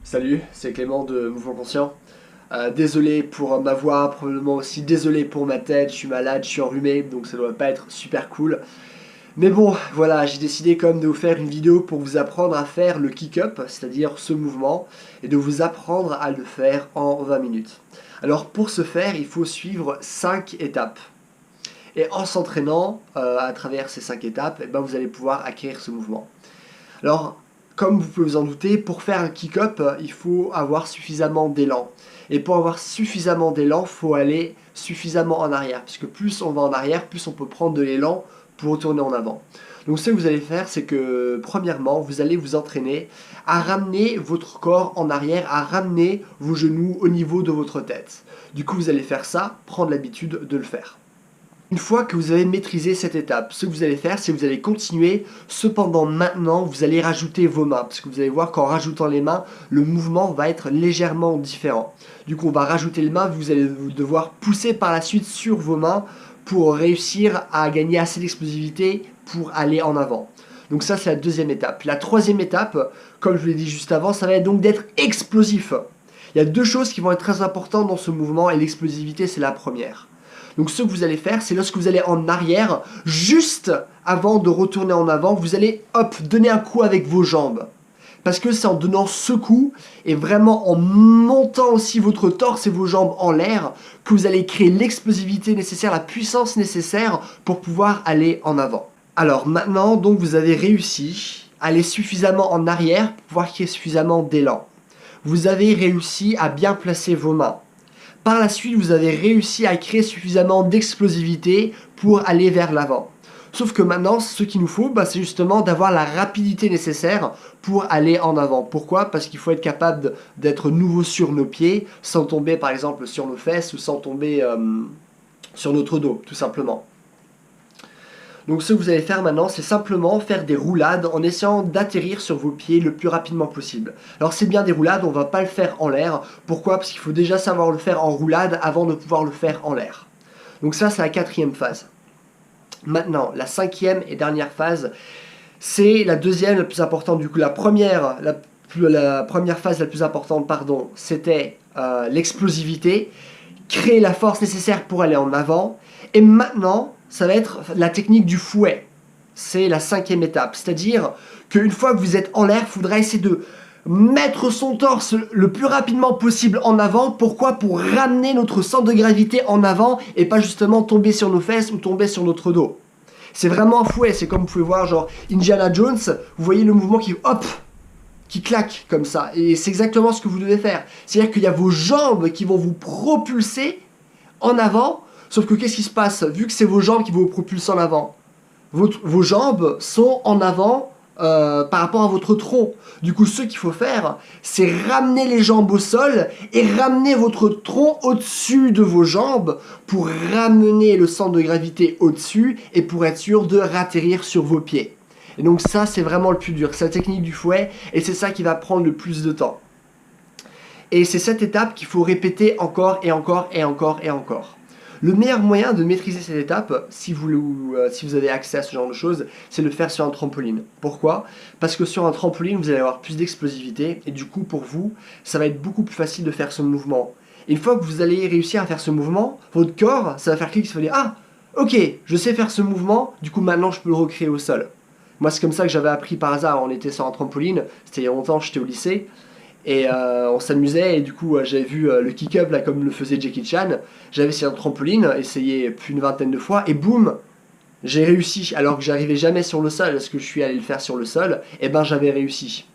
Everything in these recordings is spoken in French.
Salut, c'est Clément de Mouvement Conscient. Désolé pour ma voix, probablement aussi désolé pour ma tête, je suis malade, je suis enrhumé, donc ça doit pas être super cool. Mais bon, voilà, j'ai décidé quand même de vous faire une vidéo pour vous apprendre à faire le kick-up, c'est-à-dire ce mouvement, et de vous apprendre à le faire en 20 minutes. Alors pour ce faire, il faut suivre 5 étapes. Et en s'entraînant à travers ces 5 étapes, eh ben, vous allez pouvoir acquérir ce mouvement. Alors, comme vous pouvez vous en douter, pour faire un kick-up, il faut avoir suffisamment d'élan. Et pour avoir suffisamment d'élan, il faut aller suffisamment en arrière. Puisque plus on va en arrière, plus on peut prendre de l'élan pour retourner en avant. Donc ce que vous allez faire, c'est que premièrement, vous allez vous entraîner à ramener votre corps en arrière, à ramener vos genoux au niveau de votre tête. Du coup, vous allez faire ça, prendre l'habitude de le faire. Une fois que vous avez maîtrisé cette étape, ce que vous allez faire, c'est que vous allez continuer. Cependant, maintenant, vous allez rajouter vos mains. Parce que vous allez voir qu'en rajoutant les mains, le mouvement va être légèrement différent. Du coup, on va rajouter les mains. Vous allez devoir pousser par la suite sur vos mains pour réussir à gagner assez d'explosivité pour aller en avant. Donc ça, c'est la deuxième étape. La troisième étape, comme je vous l'ai dit juste avant, ça va être donc d'être explosif. Il y a deux choses qui vont être très importantes dans ce mouvement et l'explosivité, c'est la première. Donc ce que vous allez faire, c'est lorsque vous allez en arrière, juste avant de retourner en avant, vous allez, hop, donner un coup avec vos jambes. Parce que c'est en donnant ce coup, et vraiment en montant aussi votre torse et vos jambes en l'air, que vous allez créer l'explosivité nécessaire, la puissance nécessaire pour pouvoir aller en avant. Alors maintenant, donc vous avez réussi à aller suffisamment en arrière pour pouvoir créer suffisamment d'élan. Vous avez réussi à bien placer vos mains. Par la suite, vous avez réussi à créer suffisamment d'explosivité pour aller vers l'avant. Sauf que maintenant, ce qu'il nous faut, c'est justement d'avoir la rapidité nécessaire pour aller en avant. Pourquoi? Parce qu'il faut être capable d'être nouveau sur nos pieds, sans tomber par exemple sur nos fesses ou sans tomber sur notre dos, tout simplement. Donc ce que vous allez faire maintenant, c'est simplement faire des roulades en essayant d'atterrir sur vos pieds le plus rapidement possible. Alors c'est bien des roulades, on ne va pas le faire en l'air. Pourquoi? Parce qu'il faut déjà savoir le faire en roulade avant de pouvoir le faire en l'air. Donc ça, c'est la quatrième phase. Maintenant, la cinquième et dernière phase, c'est la deuxième la plus importante. Du coup, la première phase la plus importante, c'était l'explosivité, créer la force nécessaire pour aller en avant. Et maintenant, ça va être la technique du fouet. C'est la cinquième étape. C'est-à-dire qu'une fois que vous êtes en l'air, il faudra essayer de mettre son torse le plus rapidement possible en avant. Pourquoi? Pour ramener notre centre de gravité en avant et pas justement tomber sur nos fesses ou tomber sur notre dos. C'est vraiment un fouet. C'est comme vous pouvez voir, genre Indiana Jones, vous voyez le mouvement qui, hop, qui claque comme ça. Et c'est exactement ce que vous devez faire. C'est-à-dire qu'il y a vos jambes qui vont vous propulser en avant. Sauf que qu'est-ce qui se passe? Vu que c'est vos jambes qui vont vous propulser en avant, vos jambes sont en avant par rapport à votre tronc. Du coup, ce qu'il faut faire, c'est ramener les jambes au sol et ramener votre tronc au-dessus de vos jambes pour ramener le centre de gravité au-dessus et pour être sûr de ratterrir sur vos pieds. Et donc ça, c'est vraiment le plus dur. C'est la technique du fouet et c'est ça qui va prendre le plus de temps. Et c'est cette étape qu'il faut répéter encore et encore et encore et encore. Le meilleur moyen de maîtriser cette étape, si vous avez accès à ce genre de choses, c'est de le faire sur un trampoline. Pourquoi? Parce que sur un trampoline, vous allez avoir plus d'explosivité et du coup, pour vous, ça va être beaucoup plus facile de faire ce mouvement. Et une fois que vous allez réussir à faire ce mouvement, votre corps, ça va faire clic, ça va dire « Ah, ok, je sais faire ce mouvement, du coup maintenant je peux le recréer au sol. » Moi, c'est comme ça que j'avais appris par hasard. On était sur un trampoline, c'était il y a longtemps, j'étais au lycée. Et on s'amusait et du coup j'avais vu le kick-up là comme le faisait Jackie Chan. J'avais essayé un trampoline, essayé plus d'une vingtaine de fois et boum, j'ai réussi alors que j'arrivais jamais sur le sol. Est-ce que je suis allé le faire sur le sol? Et ben j'avais réussi.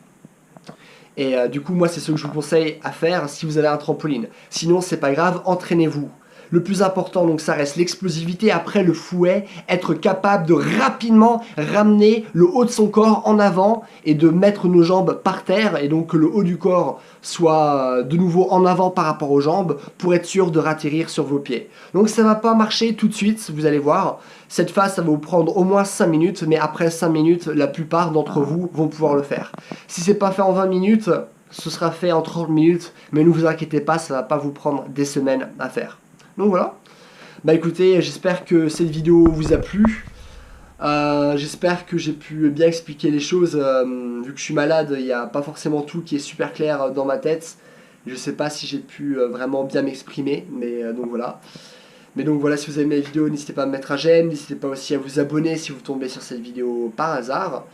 Et du coup moi c'est ce que je vous conseille à faire si vous avez un trampoline. Sinon c'est pas grave, entraînez-vous. Le plus important, donc, ça reste l'explosivité. Après, le fouet, être capable de rapidement ramener le haut de son corps en avant et de mettre nos jambes par terre. Et donc, que le haut du corps soit de nouveau en avant par rapport aux jambes pour être sûr de ratterrir sur vos pieds. Donc, ça ne va pas marcher tout de suite, vous allez voir. Cette phase, ça va vous prendre au moins 5 minutes. Mais après 5 minutes, la plupart d'entre vous vont pouvoir le faire. Si ce n'est pas fait en 20 minutes, ce sera fait en 30 minutes. Mais ne vous inquiétez pas, ça ne va pas vous prendre des semaines à faire. Donc voilà, écoutez, j'espère que cette vidéo vous a plu. J'espère que j'ai pu bien expliquer les choses. Vu que je suis malade, il n'y a pas forcément tout qui est super clair dans ma tête. Je sais pas si j'ai pu vraiment bien m'exprimer, mais donc voilà. Mais donc voilà, si vous aimez la vidéo, n'hésitez pas à me mettre un j'aime, n'hésitez pas aussi à vous abonner si vous tombez sur cette vidéo par hasard.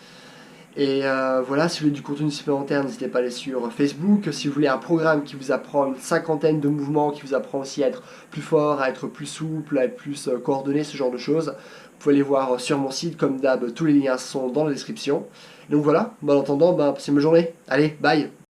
Et voilà, si vous voulez du contenu supplémentaire, n'hésitez pas à aller sur Facebook. Si vous voulez un programme qui vous apprend une cinquantaine de mouvements, qui vous apprend aussi à être plus fort, à être plus souple, à être plus coordonné, ce genre de choses, vous pouvez aller voir sur mon site. Comme d'hab, tous les liens sont dans la description. Donc voilà, en attendant, passez une bonne journée. Allez, bye!